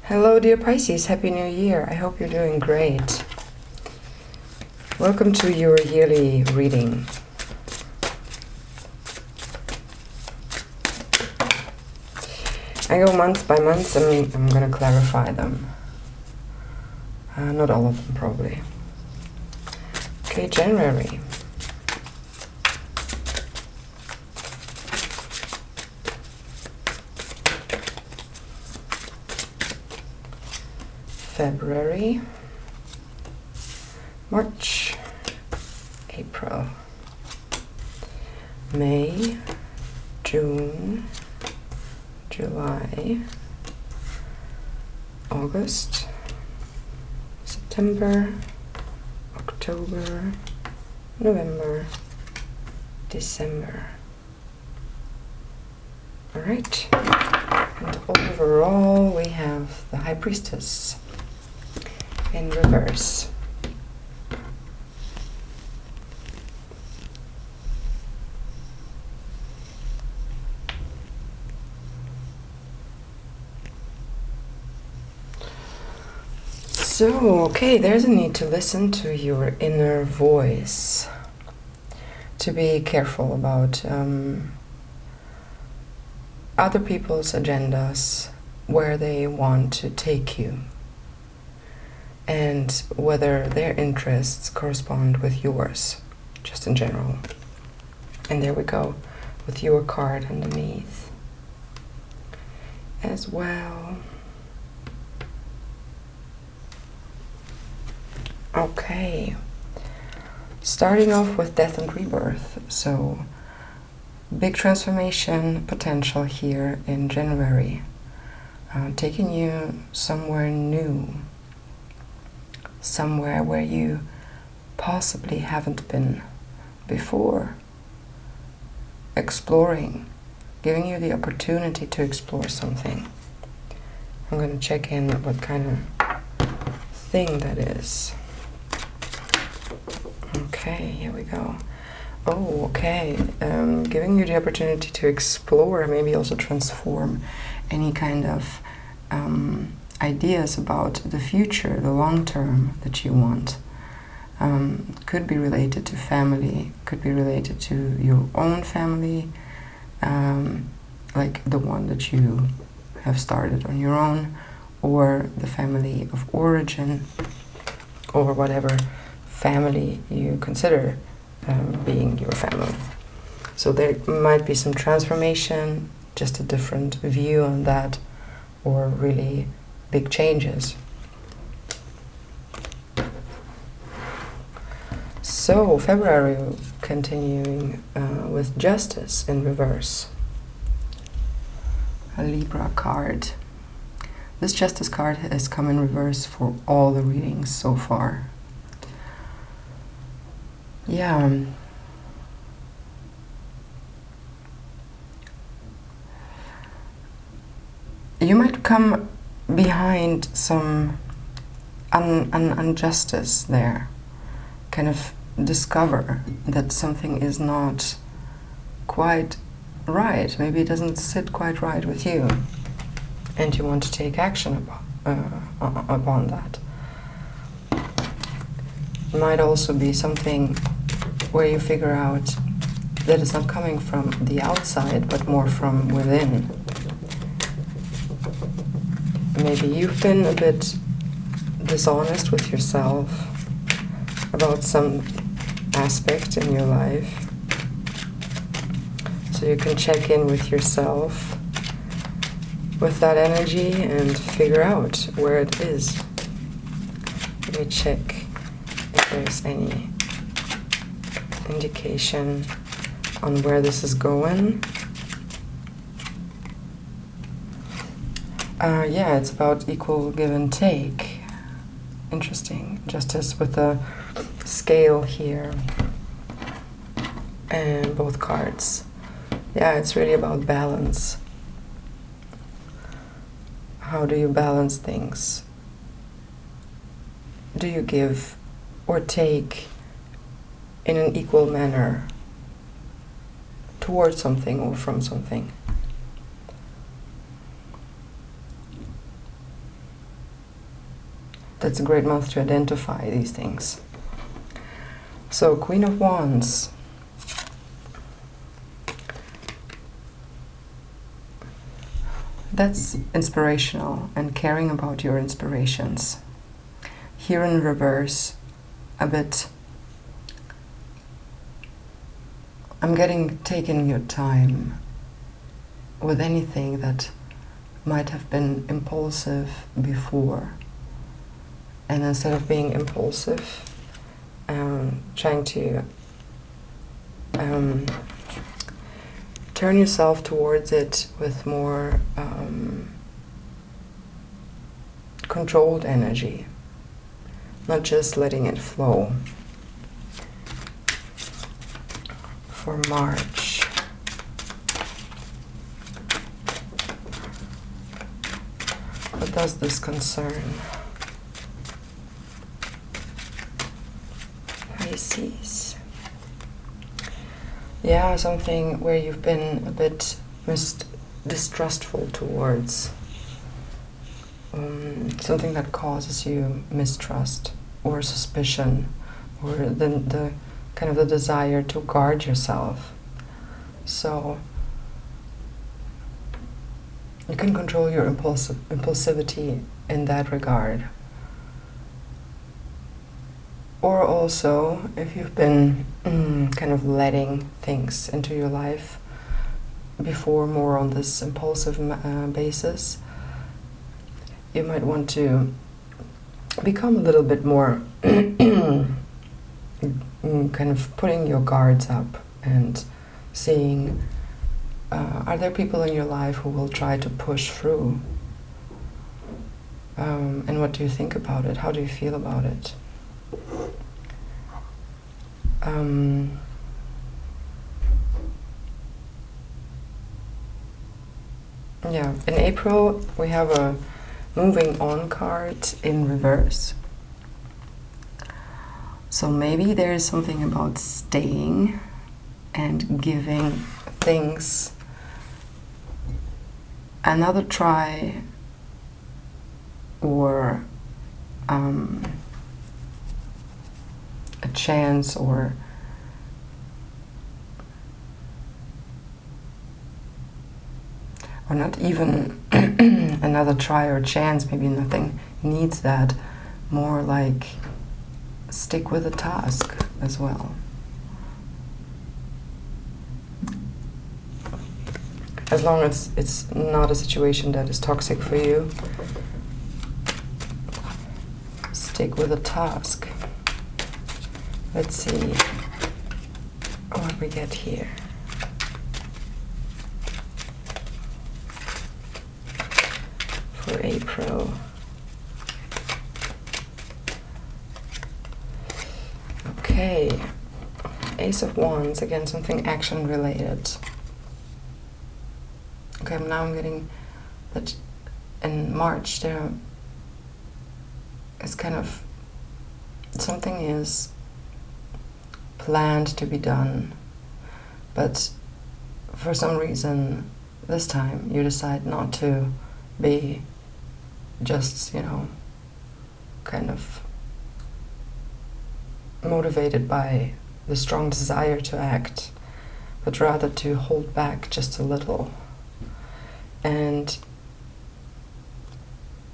Hello dear Pisces, Happy New Year. I hope you're doing great. Welcome to your yearly reading. I go month by month and I'm going to clarify them. Not all of them probably. Okay, January. February, March, April, May, June, July, August, September, October, November, December. All right, and overall we have the High Priestess in reverse. So, okay, there's a need to listen to your inner voice, to be careful about other people's agendas, where they want to take you, and whether their interests correspond with yours, just in general. And there we go, with your card underneath as well. Okay, starting off with death and rebirth. So, big transformation potential here in January, taking you somewhere new, somewhere where you possibly haven't been before, exploring, giving you the opportunity to explore something. I'm going to check in what kind of thing that is. Okay, here we go. Oh, okay. Giving you the opportunity to explore, maybe also transform any kind of ideas about the future, the long term that you want. Could be related to family, could be related to your own family, like the one that you have started on your own, or the family of origin, or whatever family you consider being your family. So there might be some transformation, just a different view on that, or really big changes. So February, continuing with Justice in reverse. A Libra card. This Justice card has come in reverse for all the readings so far. Yeah. You might come behind some injustice there. Kind of discover that something is not quite right. Maybe it doesn't sit quite right with you. And you want to take action upon that. It might also be something where you figure out that it's not coming from the outside, but more from within. Maybe you've been a bit dishonest with yourself about some aspect in your life. So you can check in with yourself with that energy and figure out where it is. Let me check if there's any indication on where this is going. Yeah, it's about equal give and take. Interesting. Justice with a scale here. And both cards. Yeah, it's really about balance. How do you balance things? Do you give or take in an equal manner towards something or from something? that's a great month to identify these things. So, Queen of Wands. That's inspirational and caring about your inspirations. Here in reverse, a bit, I'm getting taking your time with anything that might have been impulsive before. And instead of being impulsive, trying to turn yourself towards it with more controlled energy, not just letting it flow. For March, what does this concern? Pisces. Yeah, something where you've been a bit distrustful towards. Something that causes you mistrust or suspicion, or the kind of the desire to guard yourself. So you can control your impulsivity in that regard. Or also, if you've been kind of letting things into your life before, more on this impulsive basis, you might want to become a little bit more kind of putting your guards up and seeing, are there people in your life who will try to push through? And what do you think about it? How do you feel about it? Yeah, in April we have a moving on card in reverse. So maybe there is something about staying and giving things another try, or a chance, or not even another try or chance. Maybe nothing needs that. More like stick with the task as well. As long as it's not a situation that is toxic for you, stick with the task. Let's see what we get here. For April. Okay, Ace of Wands, again something action related. Okay, now I'm getting that in March there is kind of something is planned to be done, but for some reason this time you decide not to be just, kind of motivated by the strong desire to act, but rather to hold back just a little and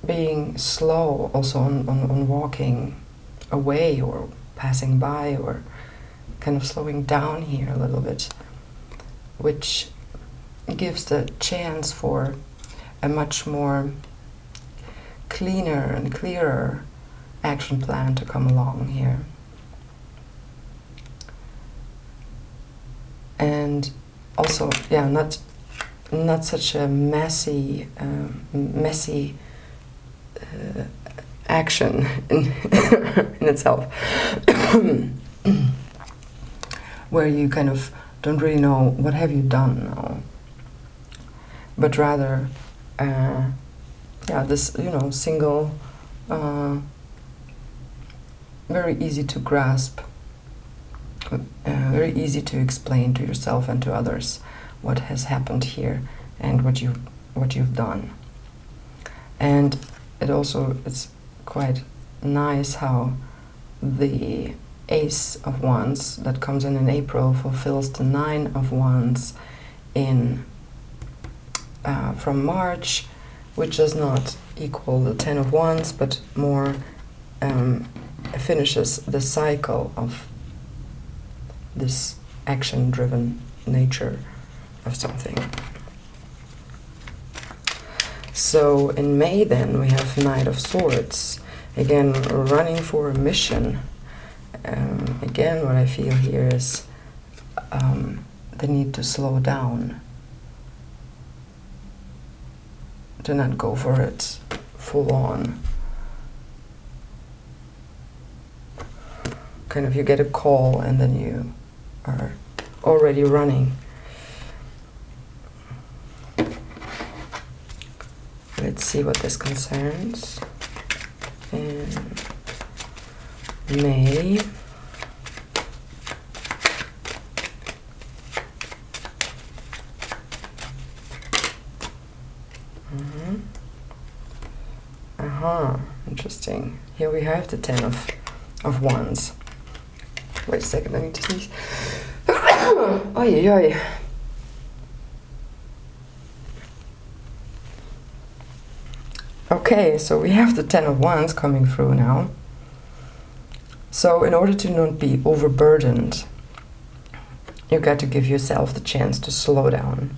being slow also on walking away or passing by, or kind of slowing down here a little bit, which gives the chance for a much more cleaner and clearer action plan to come along here. And also, yeah, not such a messy action in itself, where you kind of don't really know what have you done now, but rather, this single, very easy to grasp, very easy to explain to yourself and to others what has happened here and what you've done. And it's quite nice how the Ace of Wands that comes in April fulfills the Nine of Wands in from March, which does not equal the Ten of Wands, but more finishes the cycle of this action-driven nature of something. So in May then we have Knight of Swords, again running for a mission. Again, what I feel here is the need to slow down, to not go for it full on. Kind of you get a call and then you are already running. Let's see what this concerns in May. Interesting. Here we have the Ten of Wands. Wait a second, I need to sneeze. Oy, oy. Okay, so we have the Ten of Wands coming through now. So in order to not be overburdened, you got to give yourself the chance to slow down.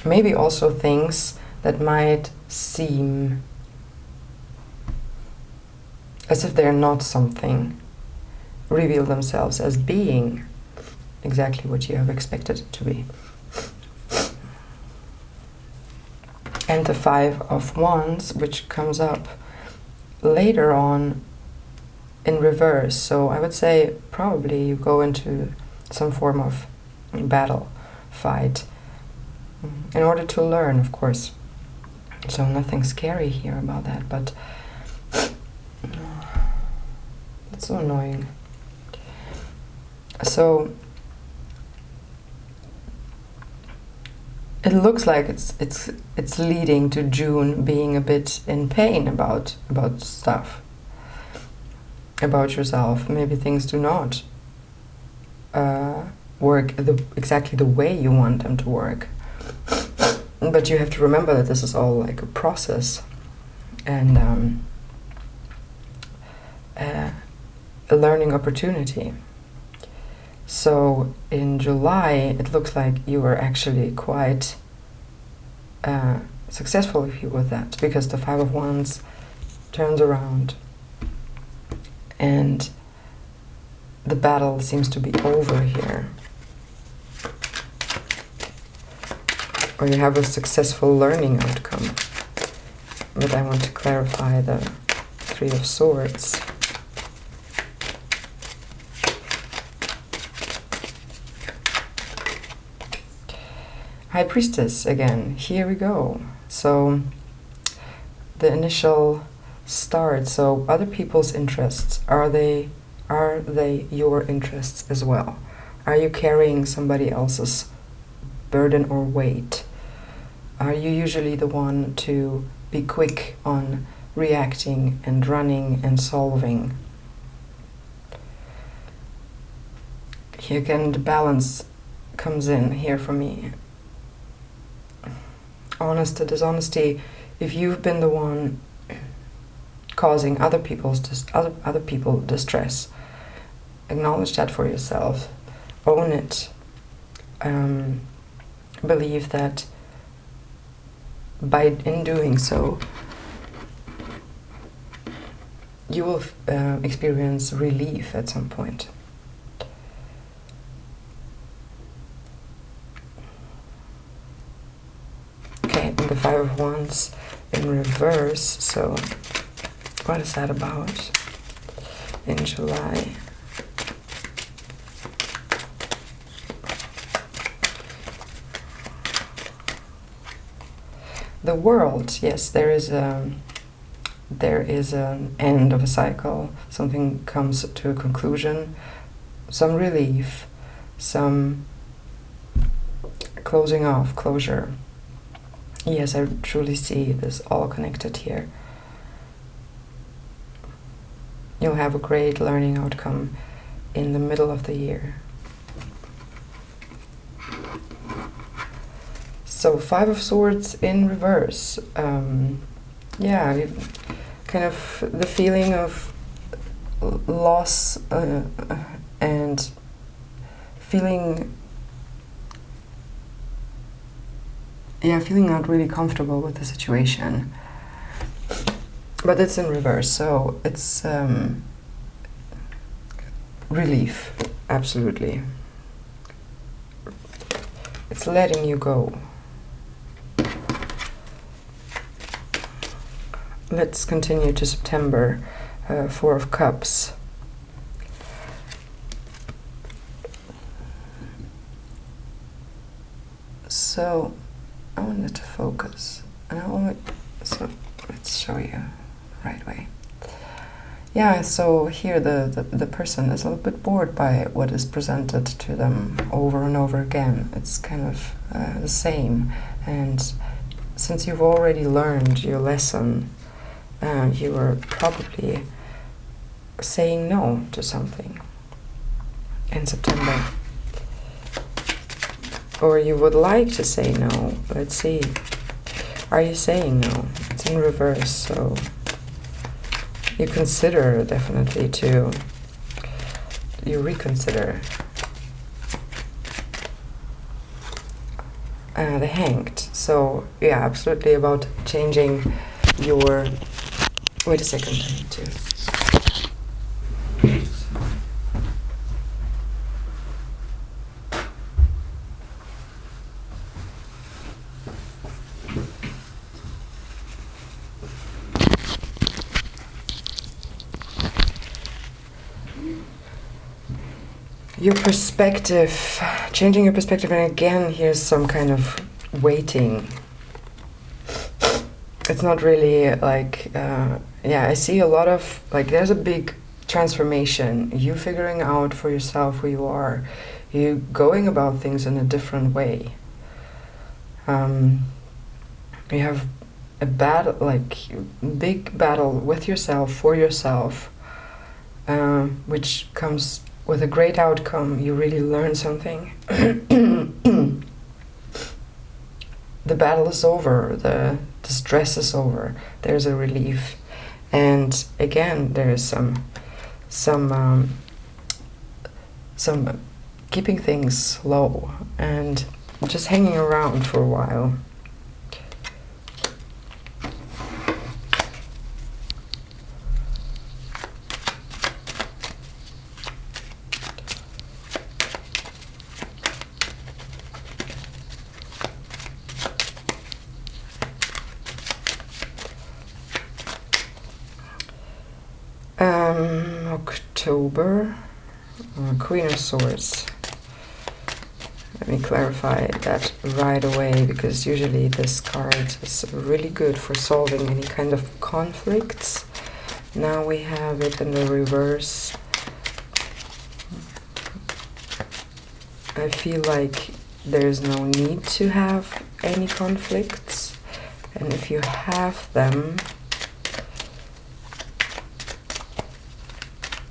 Maybe also things that might seem as if they're not something reveal themselves as being exactly what you have expected it to be. And the Five of Wands, which comes up later on in reverse. So I would say probably you go into some form of battle, fight, in order to learn, of course. So nothing scary here about that, but it's so annoying. So it looks like it's leading to June being a bit in pain about stuff, about yourself. Maybe things do not work exactly the way you want them to work. But you have to remember that this is all like a process and a learning opportunity. So in July, it looks like you were actually quite successful with that, because the Five of Wands turns around and the battle seems to be over here. Or you have a successful learning outcome. But I want to clarify the Three of Swords. High Priestess again. Here we go. So the initial start. So other people's interests, are they your interests as well? Are you carrying somebody else's burden or weight? Are you usually the one to be quick on reacting and running and solving? Here again the balance comes in here for me. Honesty, dishonesty. If you've been the one causing other people distress, acknowledge that for yourself. Own it. Believe that in doing so, you will experience relief at some point. Okay, and the Five of Wands in reverse. So what is that about in July? The World, yes, there is an end of a cycle. Something comes to a conclusion, some relief, some closing off, closure. Yes, I truly see this all connected here. you'll have a great learning outcome in the middle of the year. So 5 of Swords in reverse. Yeah, kind of the feeling of loss and feeling not really comfortable with the situation. But it's in reverse, so it's relief, absolutely. It's letting you go. Let's continue to September. 4 of Cups. So I wanted to focus, and so let's show you the right way. Yeah, so here the person is a little bit bored by what is presented to them over and over again. It's kind of the same, and since you've already learned your lesson, you are probably saying no to something in September. Or you would like to say no. Let's see. Are you saying no? It's in reverse, so you consider definitely to, you reconsider. The Hanged. So yeah, absolutely about changing your, wait a second, I need to. Your perspective, changing your perspective, and again, here's some kind of waiting. It's not really like, yeah, I see a lot of, like, there's a big transformation. You figuring out for yourself who you are. You going about things in a different way. You have a battle, like, big battle with yourself, for yourself, which comes with a great outcome. You really learn something. The battle is over, the stress is over, there's a relief. And again, there's some keeping things low and just hanging around for a while. October, Queen of Swords. Let me clarify that right away, because usually this card is really good for solving any kind of conflicts. Now we have it in the reverse. I feel like there's no need to have any conflicts, and if you have them,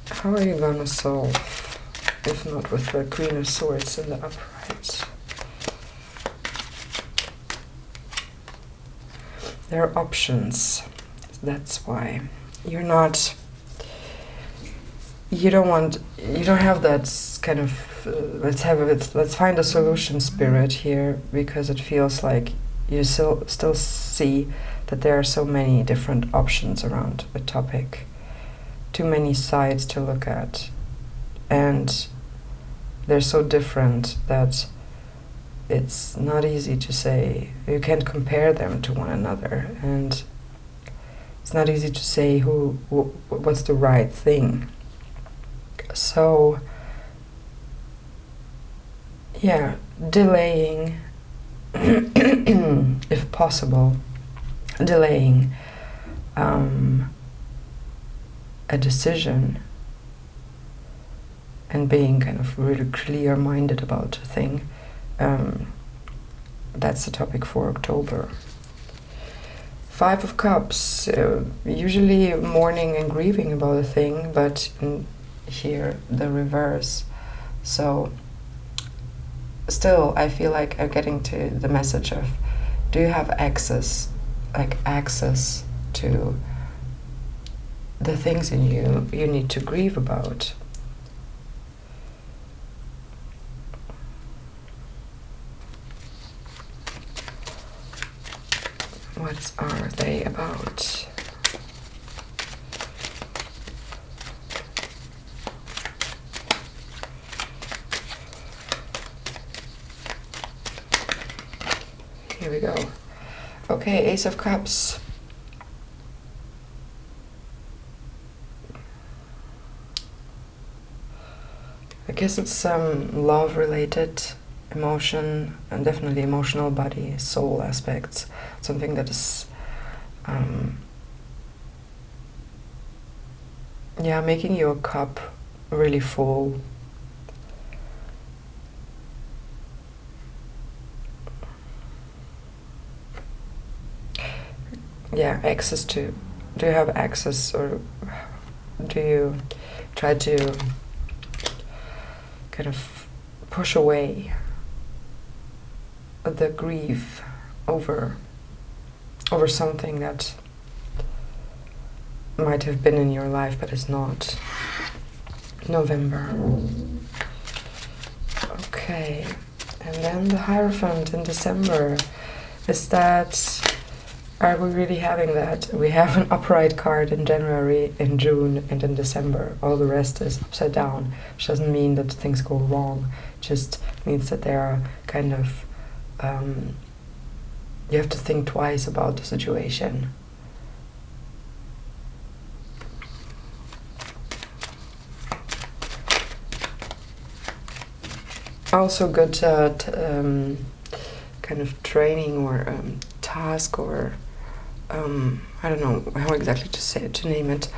how are you gonna solve, if not with the Queen of Swords in the upright? There are options. That's why you don't have that kind of let's find a solution spirit here, because it feels like you still see that there are so many different options around a topic. Too many sides to look at, and they're so different that it's not easy to say. You can't compare them to one another, and it's not easy to say what's the right thing. So yeah, delaying if possible, delaying a decision and being kind of really clear-minded about a thing. That's the topic for October. Five of Cups, usually mourning and grieving about a thing, but here the reverse. So still, I feel like I'm getting to the message of, do you have access to the things in you need to grieve about? What are they about? Here we go. Okay, Ace of Cups. I guess it's love related, emotion, and definitely emotional, body, soul aspects. Something that is making your cup really full. Yeah, access to. Do you have access, or do you try to kind of push away the grief over something that might have been in your life but is not? November. Okay, and then the Hierophant in December. Is that, are we really having that? We have an upright card in January, in June, and in December. All the rest is upside down, which doesn't mean that things go wrong. It just means that they are kind of, you have to think twice about the situation. Also good kind of training or task, or I don't know how exactly to name it,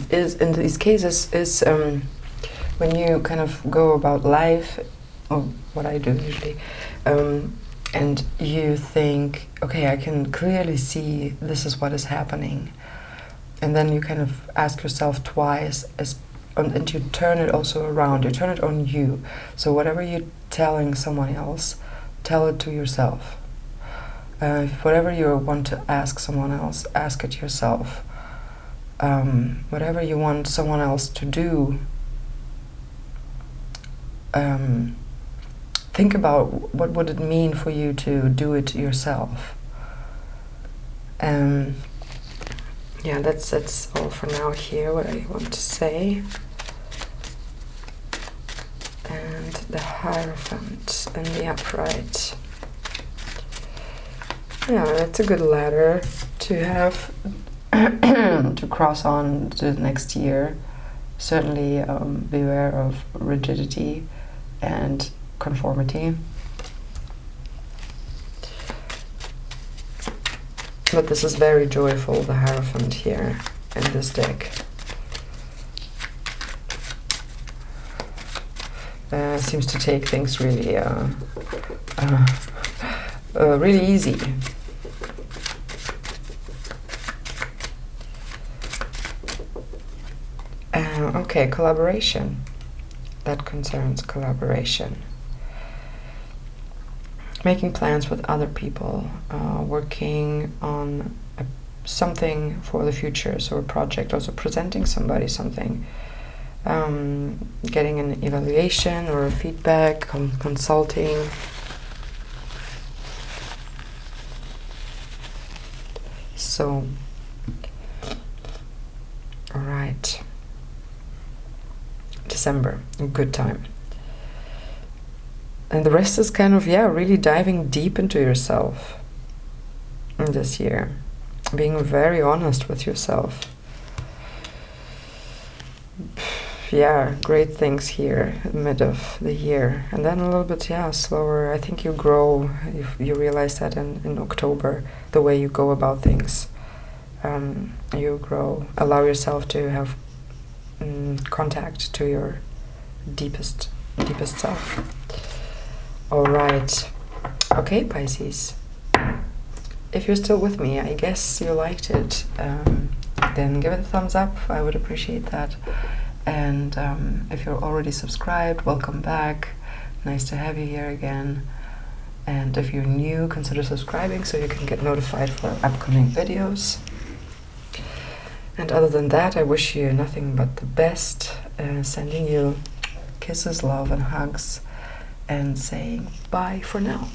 is in these cases is when you kind of go about life, or what I do usually, and you think, okay, I can clearly see this is what is happening, and then you kind of ask yourself twice, and you turn it also around, you turn it on you. So whatever you're telling someone else, tell it to yourself. Whatever you want to ask someone else, ask it yourself. Whatever you want someone else to do, think about what would it mean for you to do it yourself. Yeah, that's all for now here, what I want to say. And the Hierophant and the Upright. Yeah, that's a good ladder to have to cross on to the next year. Certainly beware of rigidity and conformity. But this is very joyful, the Hierophant here in this deck. Seems to take things really really easy. Okay, collaboration. That concerns collaboration. Making plans with other people, working on something for the future, so a project, also presenting somebody something, getting an evaluation or a feedback, consulting. So, all right. December, a good time. And the rest is kind of, really diving deep into yourself this year. Being very honest with yourself. Yeah, great things here, mid of the year. And then a little bit, slower. I think you grow, you realize that in October, the way you go about things. You grow, allow yourself to have contact to your deepest self. All right. Okay, Pisces. if you're still with me, I guess you liked it, then give it a thumbs up. I would appreciate that. And if you're already subscribed, welcome back. Nice to have you here again. And if you're new, consider subscribing so you can get notified for upcoming videos. And other than that, I wish you nothing but the best. Sending you kisses, love, and hugs, and saying bye for now.